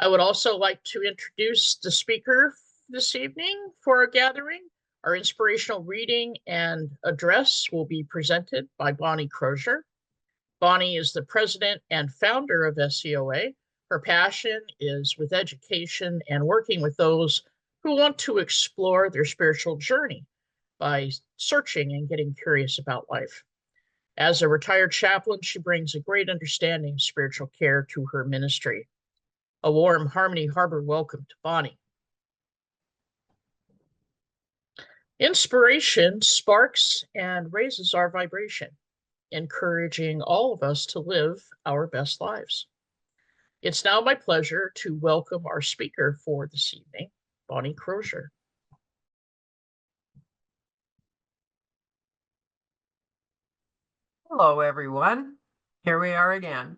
I would also like to introduce the speaker this evening for our gathering. Our inspirational reading and address will be presented by Bonnie Crosier. Bonnie is the president and founder of SCoA. Her passion is with education and working with those who want to explore their spiritual journey by searching and getting curious about life. As a retired chaplain, she brings a great understanding of spiritual care to her ministry. A warm Harmony Harbor welcome to Bonnie. Inspiration sparks and raises our vibration, encouraging all of us to live our best lives. It's now my pleasure to welcome our speaker for this evening, Bonnie Crosier. Hello, everyone. Here we are again.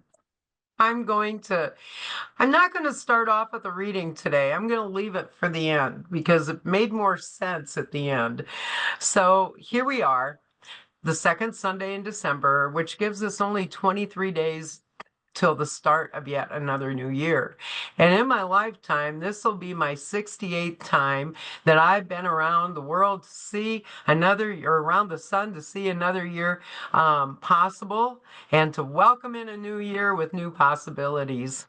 I'm not going to start off with a reading today. I'm going to leave it for the end because it made more sense at the end. So here we are, the second Sunday in December, which gives us only 23 days till the start of yet another new year. And in my lifetime, this will be my 68th time that I've been around the world to see another, or around the sun to see another year possible, and to welcome in a new year with new possibilities.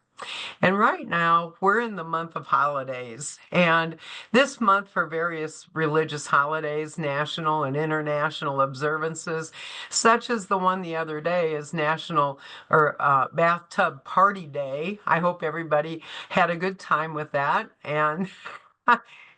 And right now, we're in the month of holidays. And this month, for various religious holidays, national and international observances, such as the one the other day is National Bathtub Party Day. I hope everybody had a good time with that. And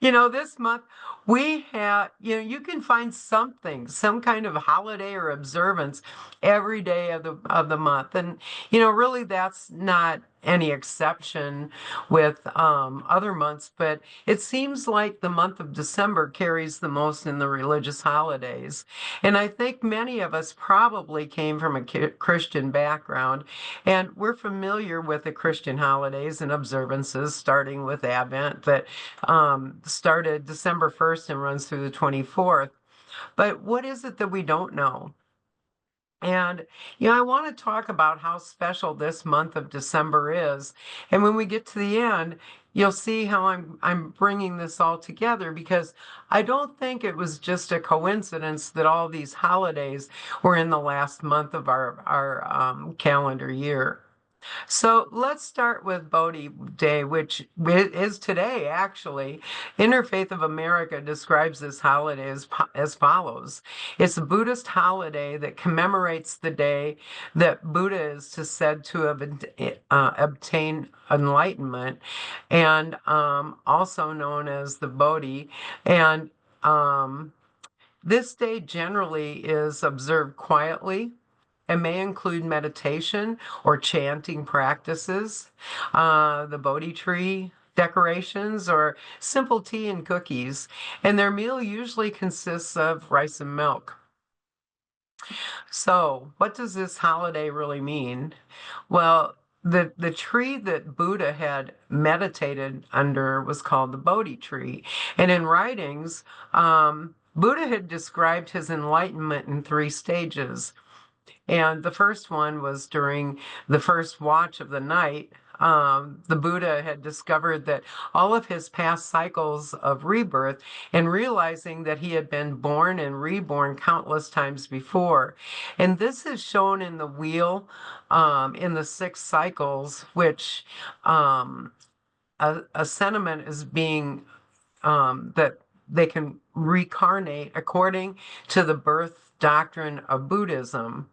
this month we have, you can find something, some kind of holiday or observance every day of the month. And, really that's not any exception with other months, but it seems like the month of December carries the most in the religious holidays. And I think many of us probably came from a Christian background, and we're familiar with the Christian holidays and observances, starting with Advent that started December 1st and runs through the 24th. But what is it that we don't know? And, I want to talk about how special this month of December is. And when we get to the end, you'll see how I'm bringing this all together, because I don't think it was just a coincidence that all these holidays were in the last month of our calendar year. So let's start with Bodhi Day, which is today, actually. Interfaith of America describes this holiday as follows. It's a Buddhist holiday that commemorates the day that Buddha is said to have obtained enlightenment, and also known as the Bodhi. And this day generally is observed quietly and may include meditation or chanting practices, the Bodhi tree decorations, or simple tea and cookies. And their meal usually consists of rice and milk. So what does this holiday really mean? Well, the tree that Buddha had meditated under was called the Bodhi tree. And in writings, Buddha had described his enlightenment in 3 stages. And the first one was during the first watch of the night. The Buddha had discovered that all of his past cycles of rebirth, and realizing that he had been born and reborn countless times before. And this is shown in the wheel in the 6 cycles, which a sentiment is being that they can reincarnate according to the birth doctrine of Buddhism.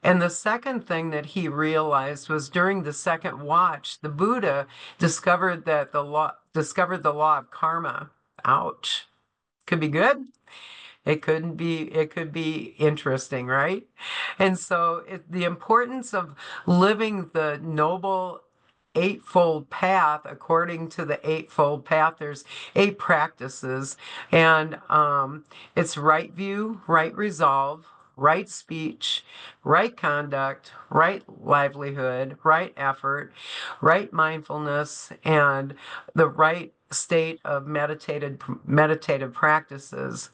And the second thing that he realized was during the second watch, the Buddha discovered the law of karma. Ouch. Could be good. It could be interesting, right? And so the importance of living the noble eightfold path, according to the eightfold path, there's 8 practices, and it's right view, right resolve, right speech, right conduct, right livelihood, right effort, right mindfulness, and the right state of meditative practices.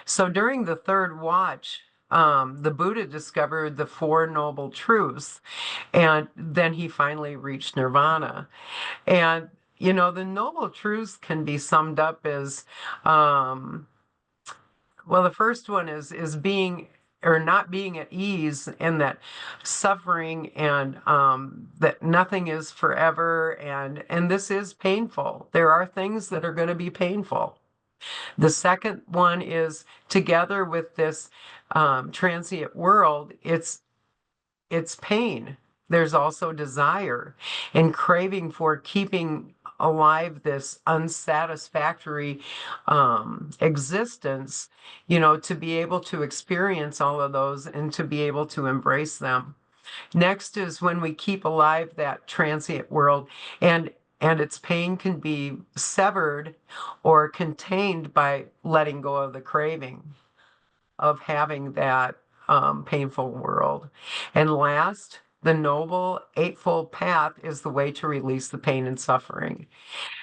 So during the third watch, the Buddha discovered the Four Noble Truths, and then he finally reached nirvana. And, the Noble Truths can be summed up as, well, the first one is being or not being at ease, and that suffering, and that nothing is forever, and this is painful. There are things that are going to be painful. The second one is, together with this transient world, it's pain. There's also desire and craving for keeping alive this unsatisfactory existence, to be able to experience all of those and to be able to embrace them. Next is when we keep alive that transient world, and its pain can be severed or contained by letting go of the craving of having that painful world. And last, the Noble Eightfold Path is the way to release the pain and suffering.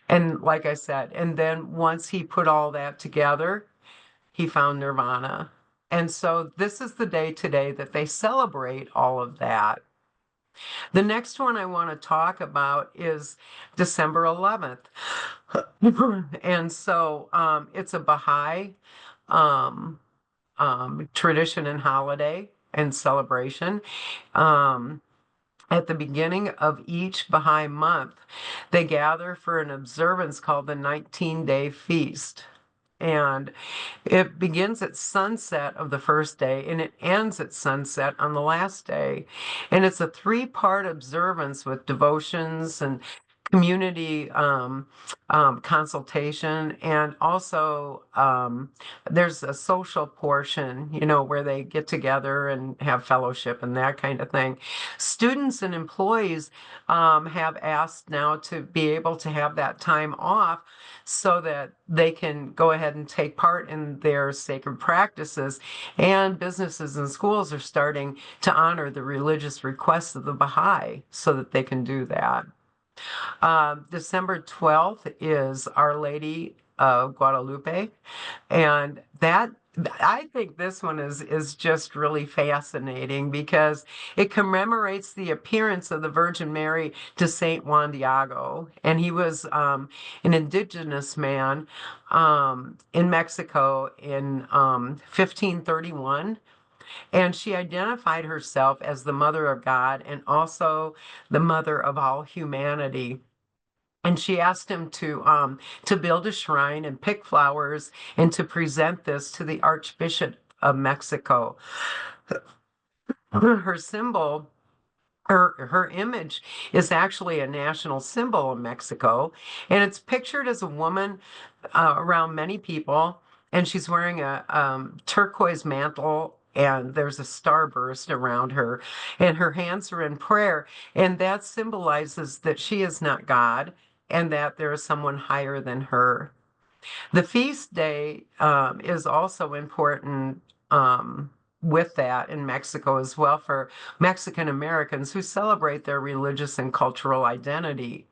And like I said, and then once he put all that together, he found nirvana. And so this is the day today that they celebrate all of that. The next one I want to talk about is December 11th. And so it's a Baha'I tradition and holiday and celebration. At the beginning of each Baha'i month, they gather for an observance called the 19-day feast. And it begins at sunset of the first day, and it ends at sunset on the last day. And it's a 3-part observance with devotions and community consultation, and also there's a social portion, where they get together and have fellowship and that kind of thing. Students and employees have asked now to be able to have that time off so that they can go ahead and take part in their sacred practices. And businesses and schools are starting to honor the religious requests of the Baha'i so that they can do that. December 12th is Our Lady of Guadalupe, and I think this one is just really fascinating because it commemorates the appearance of the Virgin Mary to Saint Juan Diego, and he was an indigenous man in Mexico in 1531. And she identified herself as the Mother of God and also the Mother of all humanity. And she asked him to build a shrine and pick flowers and to present this to the Archbishop of Mexico. Her symbol, her image is actually a national symbol of Mexico, and it's pictured as a woman around many people, and she's wearing a turquoise mantle, and there's a starburst around her, and her hands are in prayer, and that symbolizes that she is not God and that there is someone higher than her. The feast day is also important with that in Mexico as well for Mexican Americans who celebrate their religious and cultural identity.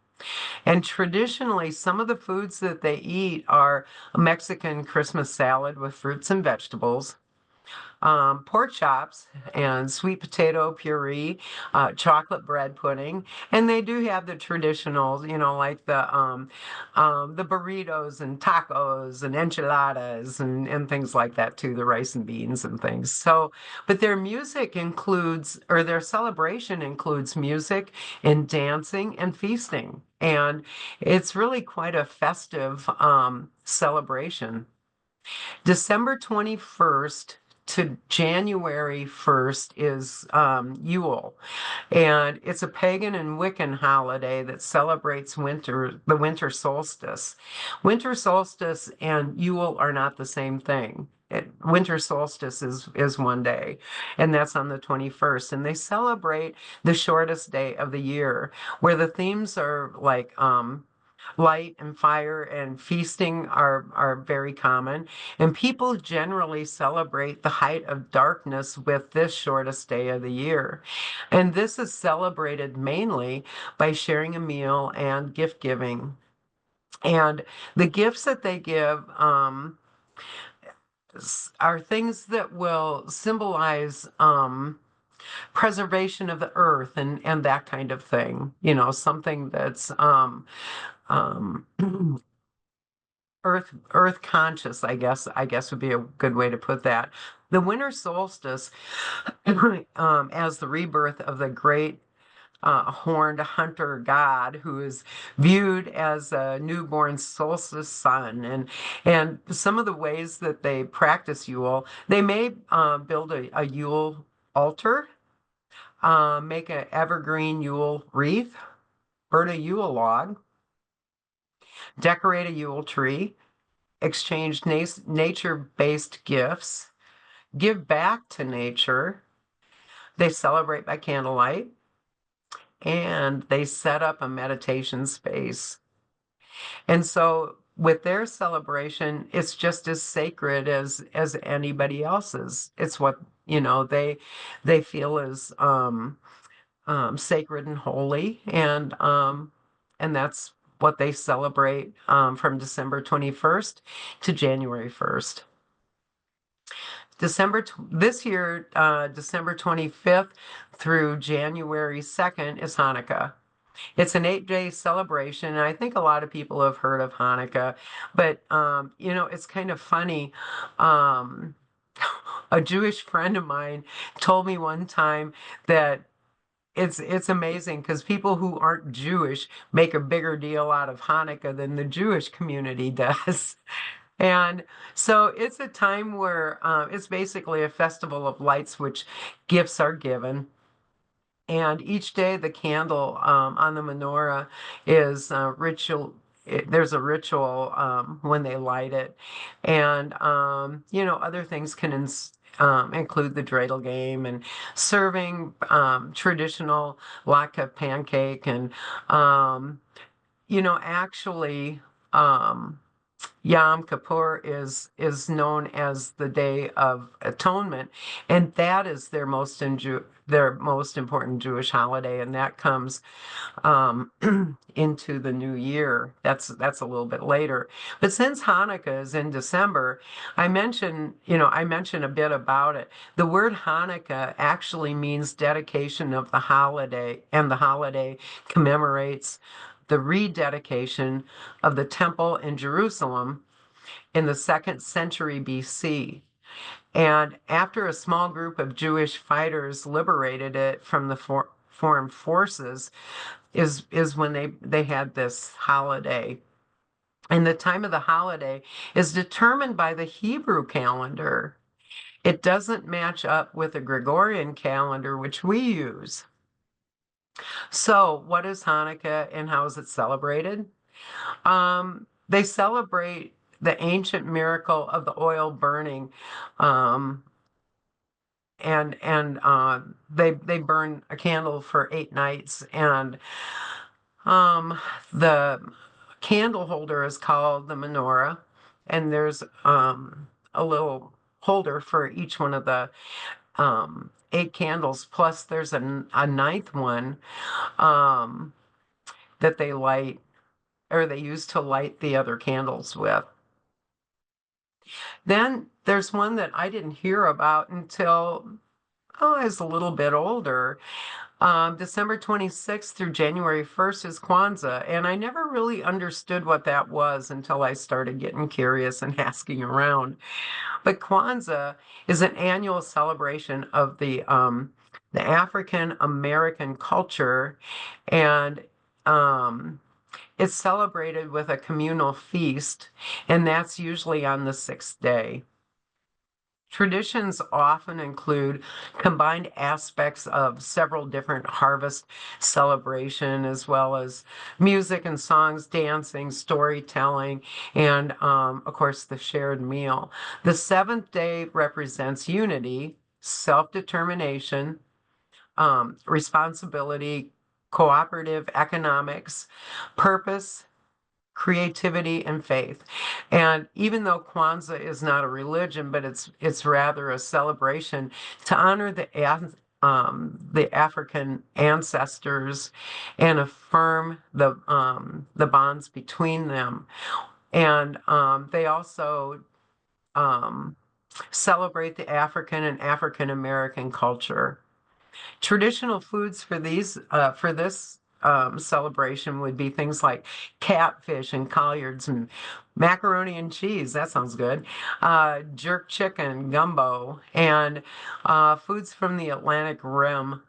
And traditionally, some of the foods that they eat are a Mexican Christmas salad with fruits and vegetables, pork chops and sweet potato puree, chocolate bread pudding, and they do have the traditionals, like the burritos and tacos and enchiladas and things like that too, the rice and beans and things. So, but their music includes, or their celebration includes music and dancing and feasting, and it's really quite a festive celebration. December 21st to January 1st is Yule, and it's a pagan and Wiccan holiday that celebrates the winter solstice. Winter solstice and Yule are not the same thing. Winter solstice is one day, and that's on the 21st, and they celebrate the shortest day of the year, where the themes are like light and fire and feasting are very common. And people generally celebrate the height of darkness with this shortest day of the year. And this is celebrated mainly by sharing a meal and gift giving. And the gifts that they give, are things that will symbolize preservation of the earth and that kind of thing. Something that's um, earth conscious, I guess would be a good way to put that. The winter solstice, as the rebirth of the great horned hunter god who is viewed as a newborn solstice sun. And some of the ways that they practice Yule, they may build a Yule altar, make an evergreen Yule wreath, burn a Yule log, decorate a Yule tree, exchange nature-based gifts, give back to nature. They celebrate by candlelight, and they set up a meditation space. And so with their celebration, it's just as sacred as anybody else's. It's what, they feel is sacred and holy, and that's what they celebrate from December 21st to January 1st. This year, December 25th through January 2nd is Hanukkah. It's an 8-day celebration, and I think a lot of people have heard of Hanukkah, but it's kind of funny. Um, a Jewish friend of mine told me one time that it's amazing because people who aren't Jewish make a bigger deal out of Hanukkah than the Jewish community does. And so it's a time where it's basically a festival of lights, which gifts are given. And each day the candle on the menorah is ritual. There's a ritual when they light it. And, other things can include the dreidel game and serving traditional latke pancake. And, actually, Yom Kippur is known as the Day of Atonement, and that is their most important Jewish holiday, and that comes into the new year. That's a little bit later. But since Hanukkah is in December, I mentioned a bit about it. The word Hanukkah actually means dedication of the holiday, and the holiday commemorates the rededication of the temple in Jerusalem in the 2nd century BC. And after a small group of Jewish fighters liberated it from the foreign forces, is when they had this holiday. And the time of the holiday is determined by the Hebrew calendar. It doesn't match up with the Gregorian calendar, which we use. So, what is Hanukkah and how is it celebrated? They celebrate the ancient miracle of the oil burning, and they burn a candle for 8 nights, and the candle holder is called the menorah, and there's a little holder for each one of the 8 candles. Plus, there's a 9th one that they light, or they use to light the other candles with. Then there's one that I didn't hear about until I was a little bit older. December 26th through January 1st is Kwanzaa, and I never really understood what that was until I started getting curious and asking around. But Kwanzaa is an annual celebration of the African American culture, and it's celebrated with a communal feast, and that's usually on the 6th day. Traditions often include combined aspects of several different harvest celebration, as well as music and songs, dancing, storytelling, and of course the shared meal. The 7th day represents unity, self-determination, responsibility, cooperative economics, purpose, creativity, and faith. And even though Kwanzaa is not a religion, but it's rather a celebration to honor the African ancestors and affirm the bonds between them. And they also celebrate the African and African American culture. Traditional foods for this celebration would be things like catfish and collards and macaroni and cheese. That sounds good. Jerk chicken, gumbo, and foods from the Atlantic Rim,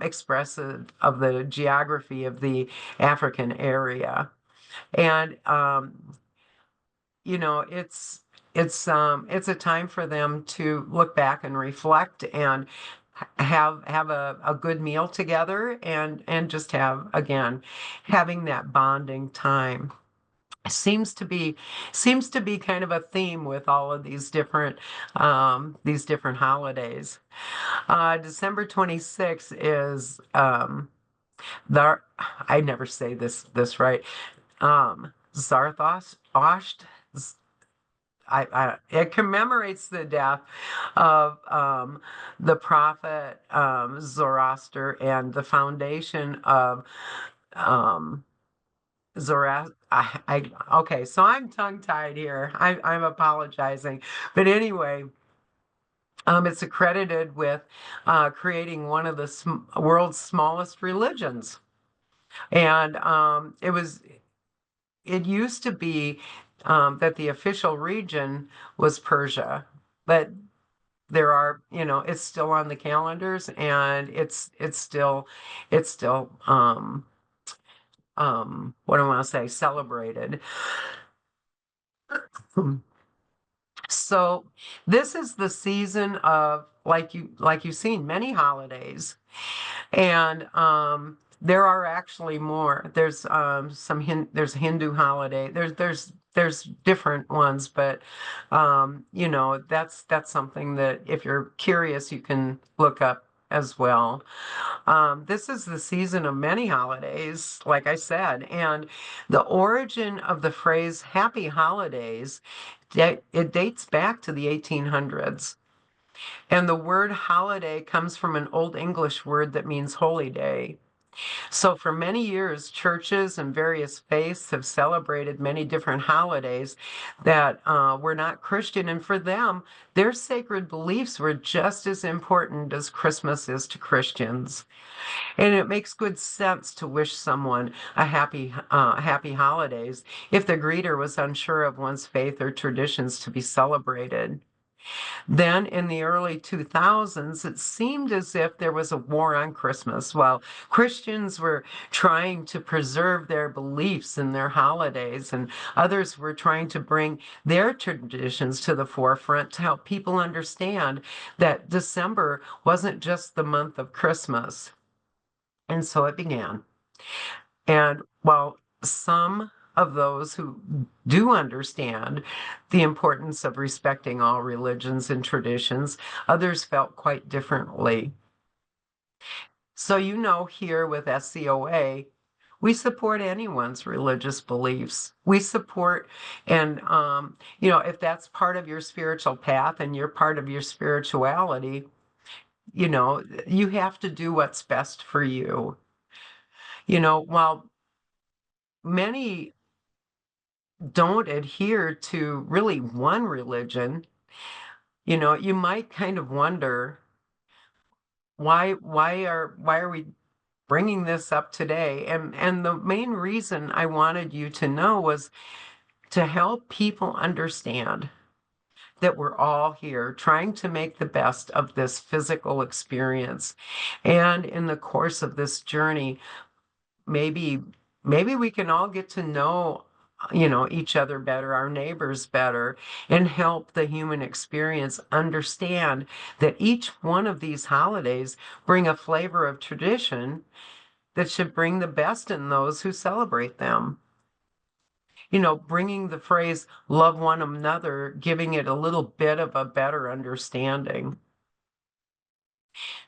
expressive of the geography of the African area. And it's a time for them to look back and reflect and have a good meal together and just having that bonding time seems to be kind of a theme with all of these different holidays. December 26th is the I never say this right. Zarthosht. It commemorates the death of the prophet Zoroaster and the foundation of Zoroaster. Okay, so I'm tongue-tied here. I'm apologizing, but anyway, it's accredited with creating one of the world's smallest religions, and it used to be that the official region was Persia, but it's still on the calendars, and it's still what do I want to say, celebrated. So this is the season of, like you've seen, many holidays, and there are actually more. There's there's a Hindu holiday. There's different ones, but that's something that if you're curious, you can look up as well. This is the season of many holidays, like I said, and the origin of the phrase "Happy Holidays" it dates back to the 1800s. And the word holiday comes from an Old English word that means holy day. So for many years, churches and various faiths have celebrated many different holidays that were not Christian. And for them, their sacred beliefs were just as important as Christmas is to Christians. And it makes good sense to wish someone a happy holidays if the greeter was unsure of one's faith or traditions to be celebrated. Then in the early 2000s, it seemed as if there was a war on Christmas. While Christians were trying to preserve their beliefs and their holidays, and others were trying to bring their traditions to the forefront to help people understand that December wasn't just the month of Christmas. And so it began. And while some of those who do understand the importance of respecting all religions and traditions, others felt quite differently. So, here with SCoA, we support anyone's religious beliefs. We support, and, if that's part of your spiritual path and you're part of your spirituality, you have to do what's best for you. While many don't adhere to really one religion, you might kind of wonder why are we bringing this up today? And the main reason I wanted you to know was to help people understand that we're all here trying to make the best of this physical experience. And in the course of this journey, maybe we can all get to know each other better, our neighbors better, and help the human experience understand that each one of these holidays bring a flavor of tradition that should bring the best in those who celebrate them. Bringing the phrase love one another, giving it a little bit of a better understanding.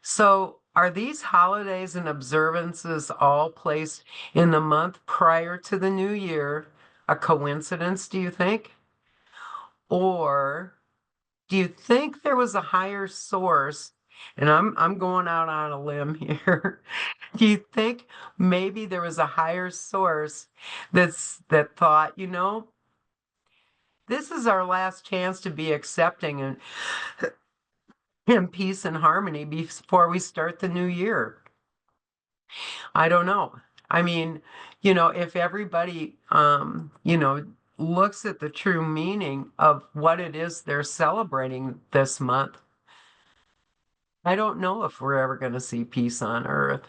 So, are these holidays and observances all placed in the month prior to the new year a coincidence, do you think? Or do you think there was a higher source? And I'm going out on a limb here. Do you think maybe there was a higher source that thought, This is our last chance to be accepting and in peace and harmony before we start the new year. I don't know. I mean, if everybody, looks at the true meaning of what it is they're celebrating this month, I don't know if we're ever going to see peace on earth.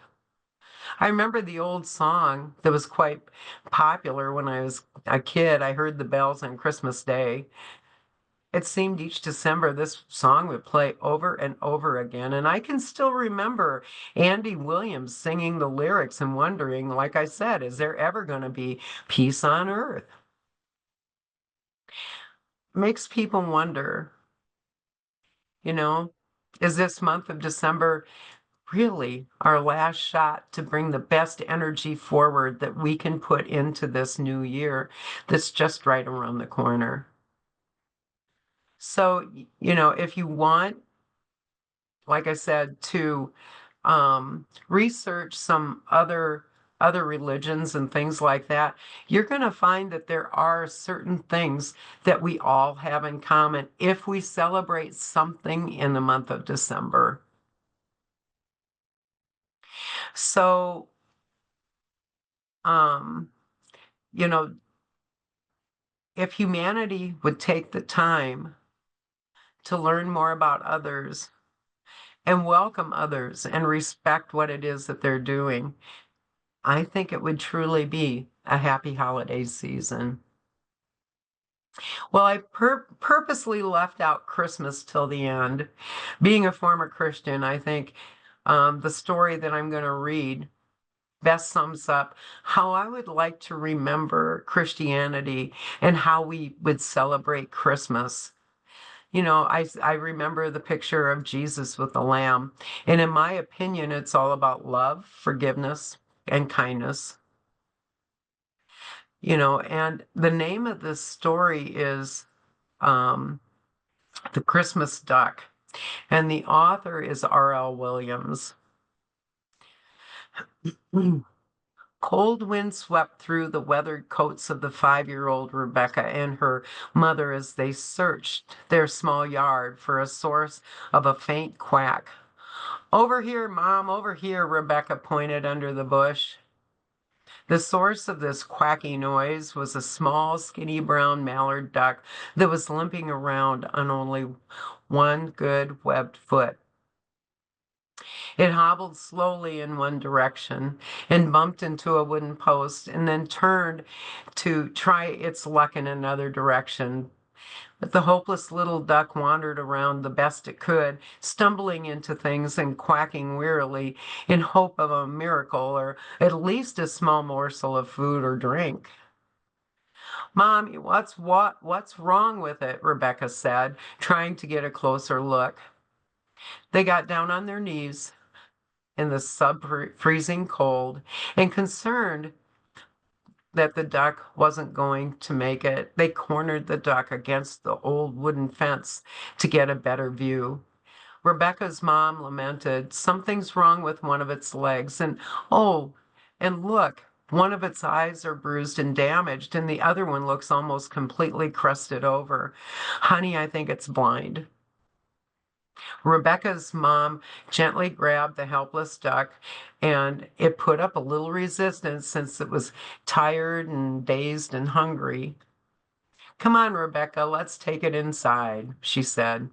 I remember the old song that was quite popular when I was a kid. I heard the bells on Christmas Day. It seemed each December this song would play over and over again. And I can still remember Andy Williams singing the lyrics and wondering, like I said, is there ever going to be peace on earth? Makes people wonder, you know, is this month of December really our last shot to bring the best energy forward that we can put into this new year that's just right around the corner? So, if you want, like I said, to research some other religions and things like that, you're going to find that there are certain things that we all have in common if we celebrate something in the month of December. So, um, you know, if humanity would take the time to learn more about others and welcome others and respect what it is that they're doing, I think it would truly be a happy holiday season. Well, I purposely left out Christmas till the end. Being a former Christian, I think the story that I'm going to read best sums up how I would like to remember Christianity and how we would celebrate Christmas. I remember the picture of Jesus with the lamb. And in my opinion, it's all about love, forgiveness, and kindness. And the name of this story is um, The Christmas Duck, and the author is R.L. Williams. Cold wind swept through the weathered coats of the 5-year-old Rebecca and her mother as they searched their small yard for a source of a faint quack. "Over here, Mom, over here," Rebecca pointed under the bush. The source of this quacky noise was a small, skinny brown mallard duck that was limping around on only one good webbed foot. It hobbled slowly in one direction and bumped into a wooden post and then turned to try its luck in another direction. But the hopeless little duck wandered around the best it could, stumbling into things and quacking wearily in hope of a miracle or at least a small morsel of food or drink. "Mom, what's wrong with it?" Rebecca said, trying to get a closer look. They got down on their knees in the sub-freezing cold and concerned that the duck wasn't going to make it, they cornered the duck against the old wooden fence to get a better view. Rebecca's mom lamented, "Something's wrong with one of its legs, and oh, and look, one of its eyes are bruised and damaged, and the other one looks almost completely crusted over. Honey, I think it's blind." Rebecca's mom gently grabbed the helpless duck, and it put up a little resistance since it was tired and dazed and hungry. "Come on, Rebecca, let's take it inside," she said.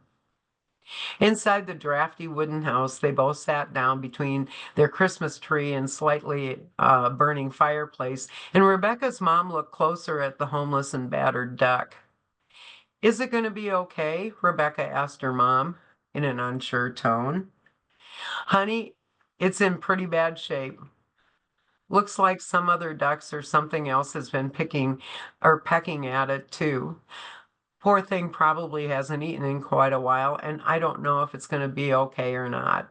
Inside the drafty wooden house, they both sat down between their Christmas tree and slightly burning fireplace, and Rebecca's mom looked closer at the homeless and battered duck. "Is it going to be okay?" Rebecca asked her mom in an unsure tone. "Honey, it's in pretty bad shape. Looks like some other ducks or something else has been picking or pecking at it too. Poor thing probably hasn't eaten in quite a while, and I don't know if it's going to be okay or not."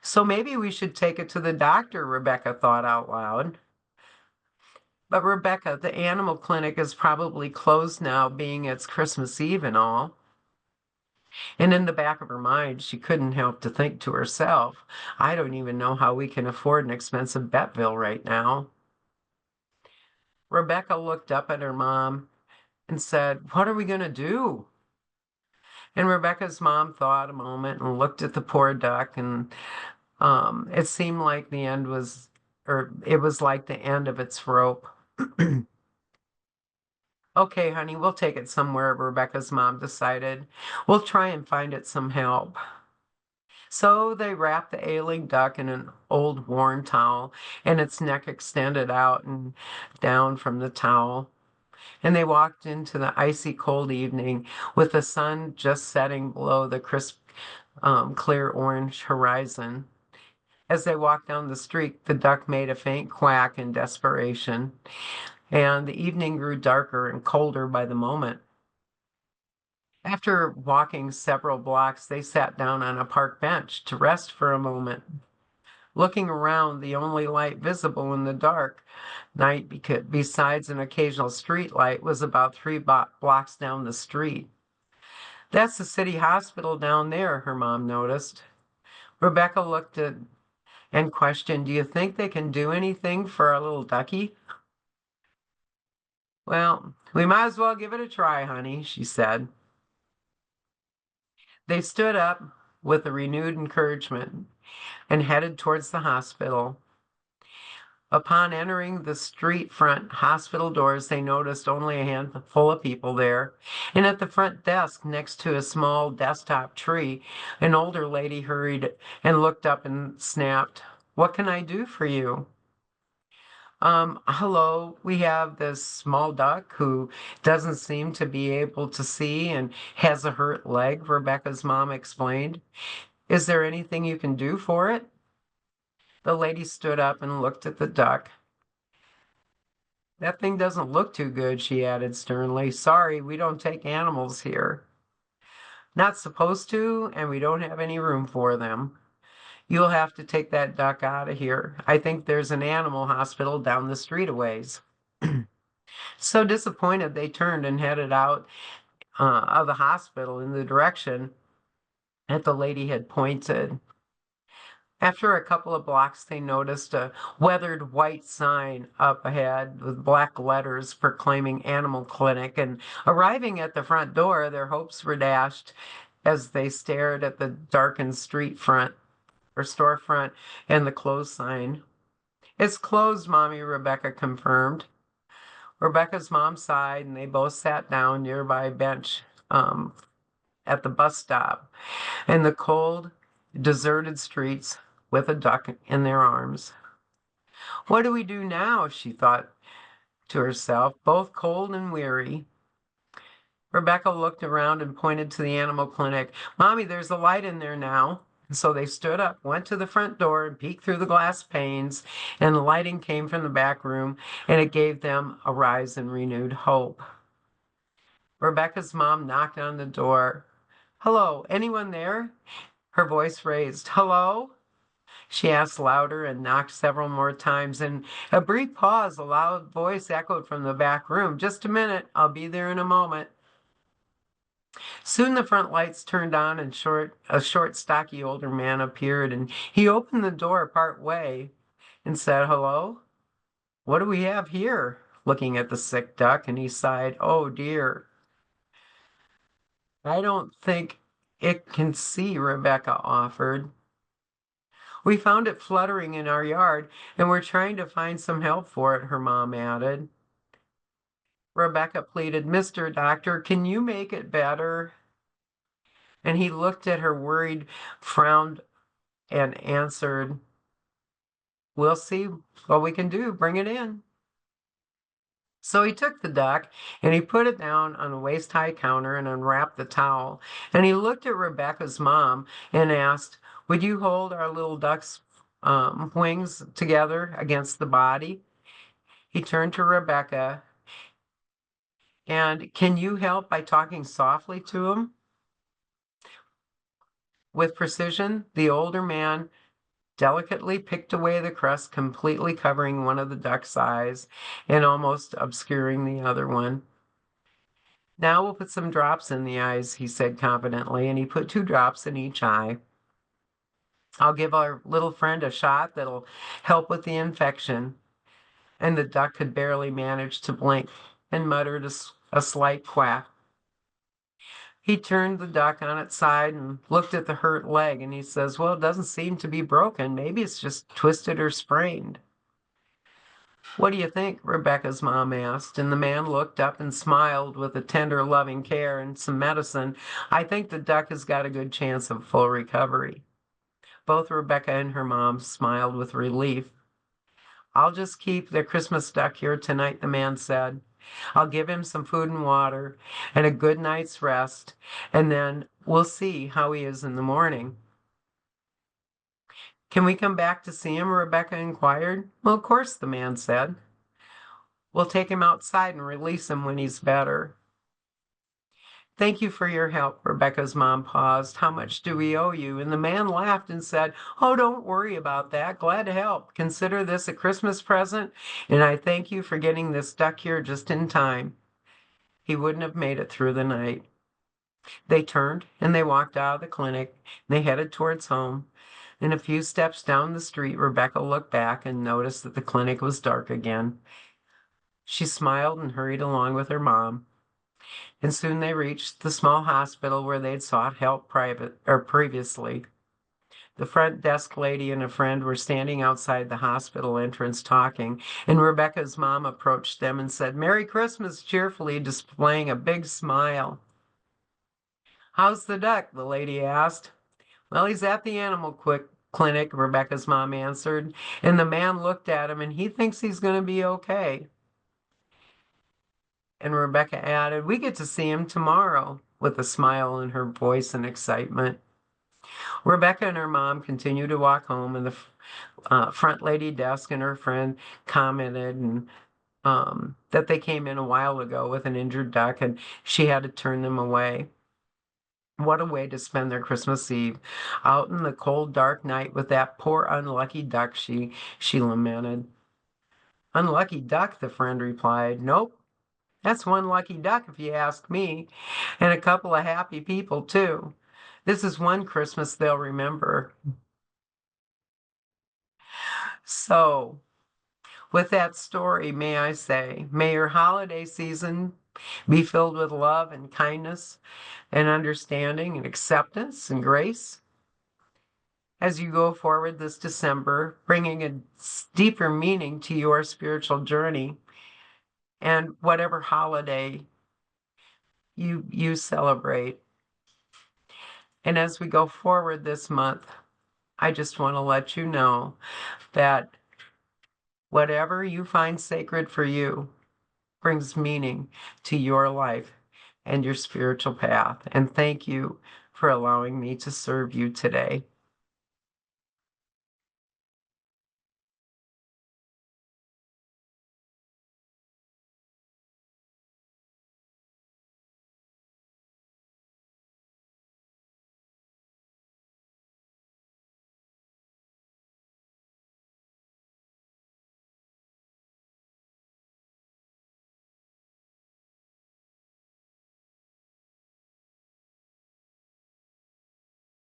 "So maybe we should take it to the doctor," Rebecca thought out loud. But Rebecca, the animal clinic is probably closed now, being it's Christmas Eve and all. And in the back of her mind, she couldn't help to think to herself, I don't even know how we can afford an expensive vet bill right now. Rebecca looked up at her mom and said, "What are we going to do?" And Rebecca's mom thought a moment and looked at the poor duck, and it seemed like the end was, or it was like the end of its rope. Okay, honey, we'll take it somewhere, Rebecca's mom decided. We'll try and find it some help. So they wrapped the ailing duck in an old worn towel, and its neck extended out and down from the towel. And they walked into the icy cold evening with the sun just setting below the crisp, clear orange horizon. As they walked down the street, the duck made a faint quack in desperation, and the evening grew darker and colder by the moment. After walking several blocks, they sat down on a park bench to rest for a moment. Looking around, the only light visible in the dark night, besides an occasional street light, was about 3 blocks down the street. That's the city hospital down there, her mom noticed. Rebecca looked at and questioned, "Do you think they can do anything for our little ducky?" "Well, we might as well give it a try, honey," she said. They stood up with a renewed encouragement and headed towards the hospital. Upon entering the street front hospital doors, they noticed only a handful of people there. And at the front desk, next to a small desktop tree, an older lady hurried and looked up and snapped, "What can I do for you?" Hello, we have this small duck who doesn't seem to be able to see and has a hurt leg," Rebecca's mom explained. "Is there anything you can do for it?" The lady stood up and looked at the duck. "That thing doesn't look too good," she added sternly. "Sorry, we don't take animals here. Not supposed to, and we don't have any room for them. You'll have to take that duck out of here. I think there's an animal hospital down the street a ways." So disappointed, they turned and headed out of the hospital in the direction that the lady had pointed. After a couple of blocks, they noticed a weathered white sign up ahead with black letters proclaiming Animal Clinic. And arriving at the front door, their hopes were dashed as they stared at the darkened street front or storefront and the closed sign. "It's closed, Mommy," Rebecca confirmed. Rebecca's mom sighed, and they both sat down nearby bench at the bus stop in the cold, deserted streets with a duck in their arms. "What do we do now?" she thought to herself, both cold and weary. Rebecca looked around and pointed to the animal clinic. "Mommy, there's a light in there now." And so they stood up, went to the front door, and peeked through the glass panes, and the lighting came from the back room, and it gave them a rise in renewed hope. Rebecca's mom knocked on the door. "Hello, anyone there?" Her voice raised. "Hello?" She asked louder and knocked several more times. In a brief pause, a loud voice echoed from the back room. "Just a minute, I'll be there in a moment." Soon the front lights turned on and a short, stocky older man appeared, and he opened the door part way and said, "Hello? What do we have here?" Looking at the sick duck, and he sighed, "Oh dear. I don't think it can see," Rebecca offered. "We found it fluttering in our yard, and we're trying to find some help for it," her mom added. Rebecca pleaded, "Mr. Doctor, can you make it better?" And he looked at her worried, frowned, and answered, "We'll see what we can do. Bring it in." So he took the duck and he put it down on a waist-high counter and unwrapped the towel. And he looked at Rebecca's mom and asked, "Would you hold our little duck's wings together against the body?" He turned to Rebecca, and, "Can you help by talking softly to him?" With precision, the older man delicately picked away the crust, completely covering one of the duck's eyes and almost obscuring the other one. "Now we'll put some drops in the eyes," he said confidently, and he put 2 drops in each eye. "I'll give our little friend a shot that'll help with the infection." And the duck could barely manage to blink and muttered a a slight quack. He turned the duck on its side and looked at the hurt leg, and he says, well, it doesn't seem to be broken. Maybe it's just twisted or sprained. What do you think? Rebecca's mom asked, and the man looked up and smiled with a tender, loving care and some medicine. I think the duck has got a good chance of full recovery. Both Rebecca and her mom smiled with relief. I'll just keep the Christmas duck here tonight, the man said. I'll give him some food and water and a good night's rest, and then we'll see how he is in the morning. Can we come back to see him? Rebecca inquired. Well, of course, the man said. We'll take him outside and release him when he's better. Thank you for your help, Rebecca's mom paused. How much do we owe you? And the man laughed and said, oh, don't worry about that. Glad to help. Consider this a Christmas present, and I thank you for getting this duck here just in time. He wouldn't have made it through the night. They turned and they walked out of the clinic. They headed towards home. And a few steps down the street, Rebecca looked back and noticed that the clinic was dark again. She smiled and hurried along with her mom. And soon they reached the small hospital where they'd sought help previously. The front desk lady and a friend were standing outside the hospital entrance talking, and Rebecca's mom approached them and said, Merry Christmas, cheerfully displaying a big smile. How's the duck? The lady asked. Well, he's at the animal clinic, Rebecca's mom answered, and the man looked at him and he thinks he's going to be okay. And Rebecca added, we get to see him tomorrow, with a smile in her voice and excitement. Rebecca and her mom continued to walk home, and the front lady desk and her friend commented that they came in a while ago with an injured duck, and she had to turn them away. What a way to spend their Christmas Eve, out in the cold, dark night with that poor, unlucky duck, she lamented. Unlucky duck, the friend replied. Nope. That's one lucky duck, if you ask me, and a couple of happy people, too. This is one Christmas they'll remember. So, with that story, may I say, may your holiday season be filled with love and kindness and understanding and acceptance and grace as you go forward this December, bringing a deeper meaning to your spiritual journey and whatever holiday you celebrate. And as we go forward this month, I just want to let you know that whatever you find sacred for you brings meaning to your life and your spiritual path. And thank you for allowing me to serve you today.